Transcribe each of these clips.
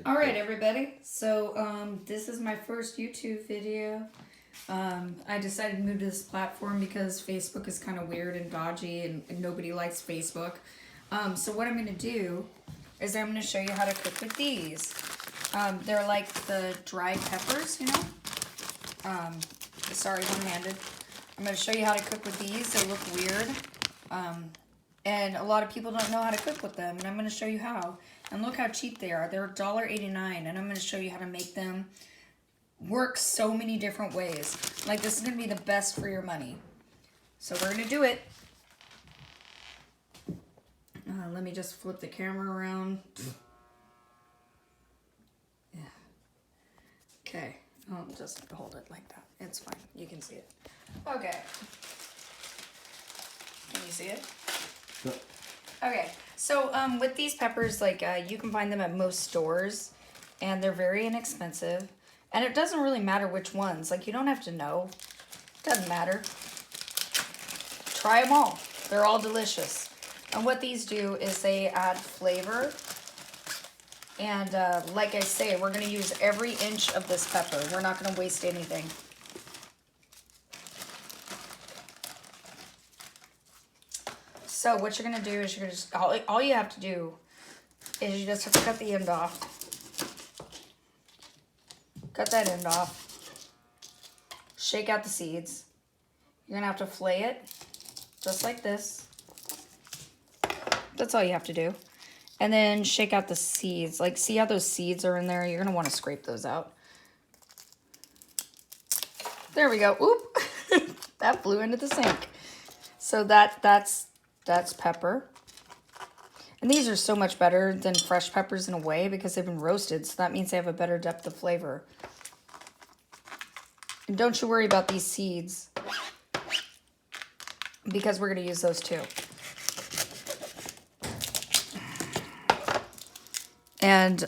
All right, everybody. So this is my first YouTube video. I decided to move to this platform because Facebook is kind of weird and dodgy, and nobody likes Facebook. So what I'm going to do is I'm going to show you how to cook with these. They're like the dried peppers, you know. Sorry, one-handed. I'm going to show you how to cook with these. They look weird. And a lot of people don't know how to cook with them, and I'm going to show you how. And look how cheap they are. They're $1.89, and I'm going to show you how to make them work so many different ways. Like, this is going to be the best for your money. So we're going to do it. Let me just flip the camera around. Yeah. Okay. Oh, just hold it like that. It's fine. You can see it. Okay. Can you see it? No. Okay, so with these peppers, like you can find them at most stores, and they're very inexpensive, and it doesn't really matter which ones. Like, you don't have to know. Doesn't matter. Try them all. They're all delicious. And what these do is they add flavor, and like I say, we're going to use every inch of this pepper. We're not going to waste anything. So what you're going to do is you're going to just, all you have to do is you just have to cut the end off. Cut that end off. Shake out the seeds. You're going to have to flay it just like this. That's all you have to do. And then shake out the seeds. Like, see how those seeds are in there? You're going to want to scrape those out. There we go. Oop. That flew into the sink. So that's pepper. And these are so much better than fresh peppers in a way because they've been roasted. So that means they have a better depth of flavor. And don't you worry about these seeds, because we're going to use those too. And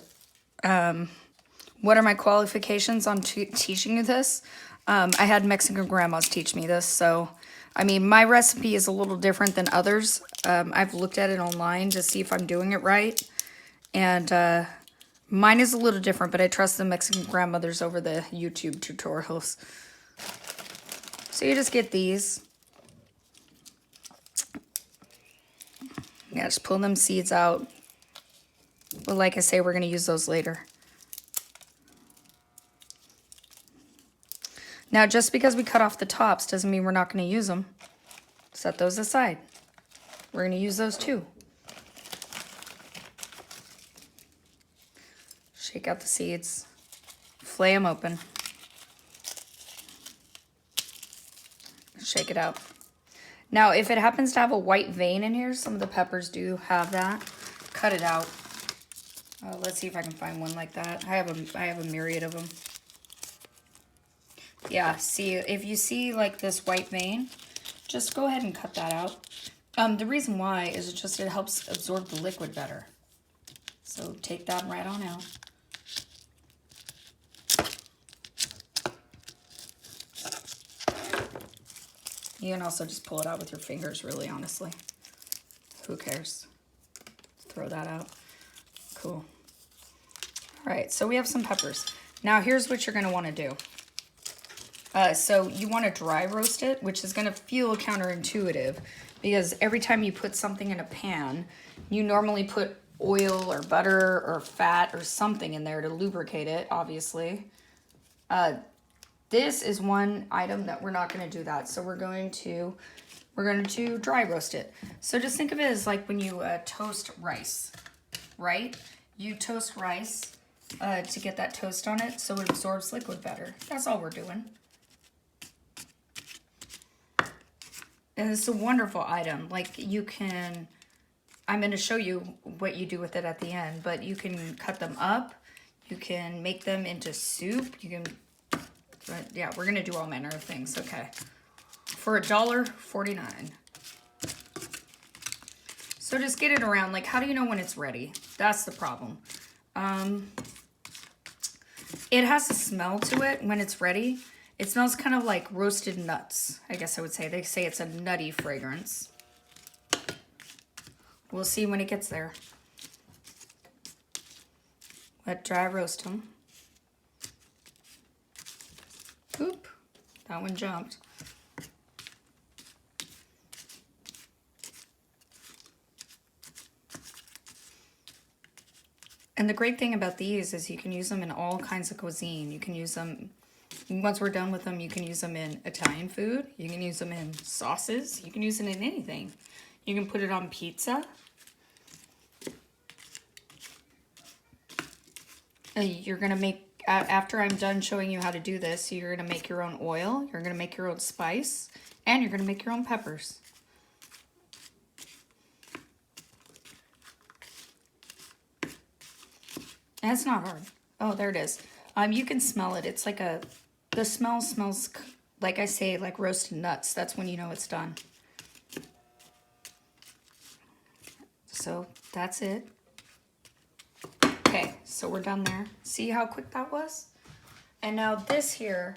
what are my qualifications on teaching you this? I had Mexican grandmas teach me this, so I mean, my recipe is a little different than others. I've looked at it online to see if I'm doing it right. And mine is a little different, but I trust the Mexican grandmothers over the YouTube tutorials. So you just get these. Yeah, just pull them seeds out. But like I say, we're going to use those later. Now, just because we cut off the tops doesn't mean we're not going to use them. Set those aside. We're going to use those too. Shake out the seeds. Flay them open. Shake it out. Now, if it happens to have a white vein in here, some of the peppers do have that. Cut it out. Let's see if I can find one like that. I have a myriad of them. Yeah, see, if you see like this white vein, just go ahead and cut that out. The reason why is it helps absorb the liquid better. So take that right on out. You can also just pull it out with your fingers, really, honestly. Who cares? Throw that out. Cool. All right, so we have some peppers. Now here's what you're gonna wanna do. So you want to dry roast it, which is going to feel counterintuitive because every time you put something in a pan, you normally put oil or butter or fat or something in there to lubricate it, obviously. This is one item that we're not going to do that. So we're going to dry roast it. So just think of it as like when you toast rice, right? You toast rice to get that toast on it so it absorbs liquid better. That's all we're doing. And it's a wonderful item. Like, you can, I'm going to show you what you do with it at the end, but you can cut them up. You can make them into soup. You can, yeah, we're going to do all manner of things. Okay. For $1.49. So just get it around. Like, how do you know when it's ready? That's the problem. It has a smell to it when it's ready. It smells kind of like roasted nuts, I guess I would say. They say it's a nutty fragrance. We'll see when it gets there. Let dry roast them. Oop, that one jumped. And the great thing about these is you can use them in all kinds of cuisine. You can use them, once we're done with them, you can use them in Italian food. You can use them in sauces. You can use it in anything. You can put it on pizza. You're going to make, after I'm done showing you how to do this, you're going to make your own oil. You're going to make your own spice. And you're going to make your own peppers. And it's not hard. Oh, there it is. You can smell it. It's like the smell smells, like I say, like roasted nuts. That's when you know it's done. So that's it. Okay, so we're done there. See how quick that was? And now this here,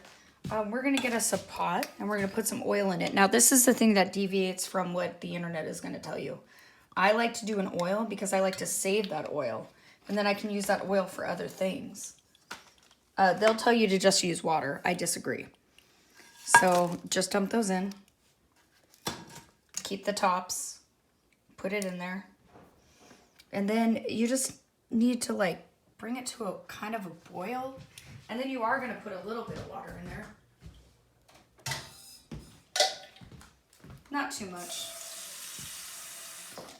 we're gonna get us a pot and we're gonna put some oil in it. Now this is the thing that deviates from what the internet is gonna tell you. I like to do an oil because I like to save that oil. And then I can use that oil for other things. They'll tell you to just use water. I disagree. So just dump those in. Keep the tops. Put it in there. And then you just need to like bring it to a kind of a boil. And then you are going to put a little bit of water in there. Not too much.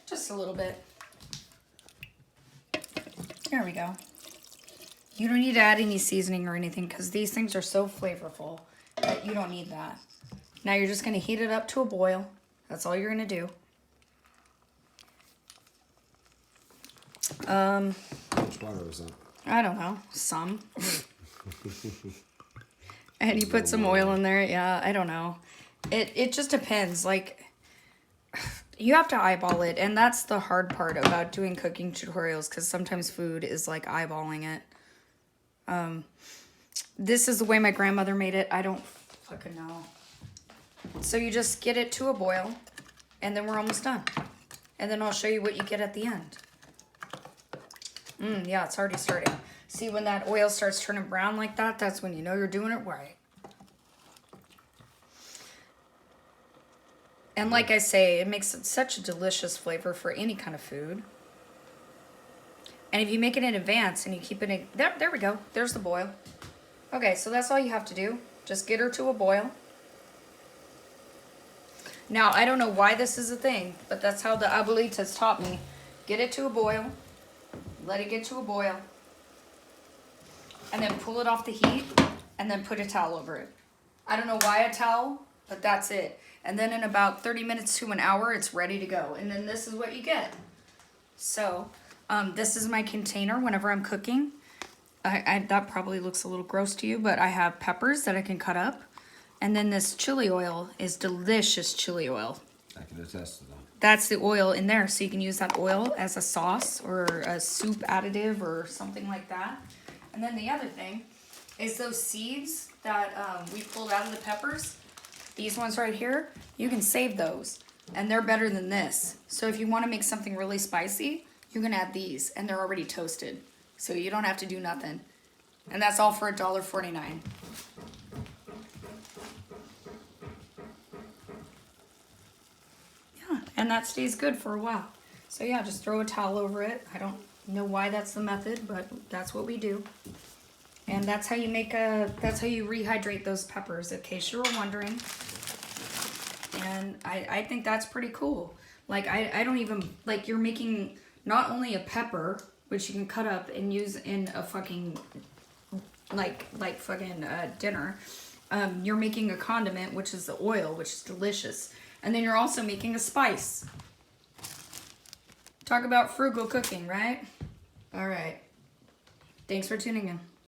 Just a little bit. There we go. You don't need to add any seasoning or anything because these things are so flavorful that you don't need that. Now you're just going to heat it up to a boil. That's all you're going to do. How much water is that? I don't know. Some. And you put some oil in there. Yeah, I don't know. It just depends. Like, you have to eyeball it, and that's the hard part about doing cooking tutorials, because sometimes food is like eyeballing it. This is the way my grandmother made it. I don't fucking know. So you just get it to a boil, and then we're almost done. And then I'll show you what you get at the end. Yeah, it's already starting. See, when that oil starts turning brown like that, that's when you know you're doing it right. And like I say, it makes it such a delicious flavor for any kind of food. And if you make it in advance and you keep it in... There we go. There's the boil. Okay, so that's all you have to do. Just get her to a boil. Now, I don't know why this is a thing, but that's how the abuelitas taught me. Get it to a boil. Let it get to a boil. And then pull it off the heat. And then put a towel over it. I don't know why a towel, but that's it. And then in about 30 minutes to an hour, it's ready to go. And then this is what you get. So, this is my container whenever I'm cooking. That probably looks a little gross to you, but I have peppers that I can cut up. And then this chili oil is delicious chili oil. I can attest to that. That's the oil in there, so you can use that oil as a sauce or a soup additive or something like that. And then the other thing is those seeds that we pulled out of the peppers. These ones right here, you can save those. And they're better than this. So if you want to make something really spicy, you can add these. And they're already toasted. So you don't have to do nothing. And that's all for $1.49. Yeah, and that stays good for a while. So yeah, just throw a towel over it. I don't know why that's the method, but that's what we do. And that's how you that's how you rehydrate those peppers, in case you were wondering. And I think that's pretty cool. Like, I don't even, like, you're making not only a pepper, which you can cut up and use in a fucking, like fucking dinner. You're making a condiment, which is the oil, which is delicious. And then you're also making a spice. Talk about frugal cooking, right? All right. Thanks for tuning in.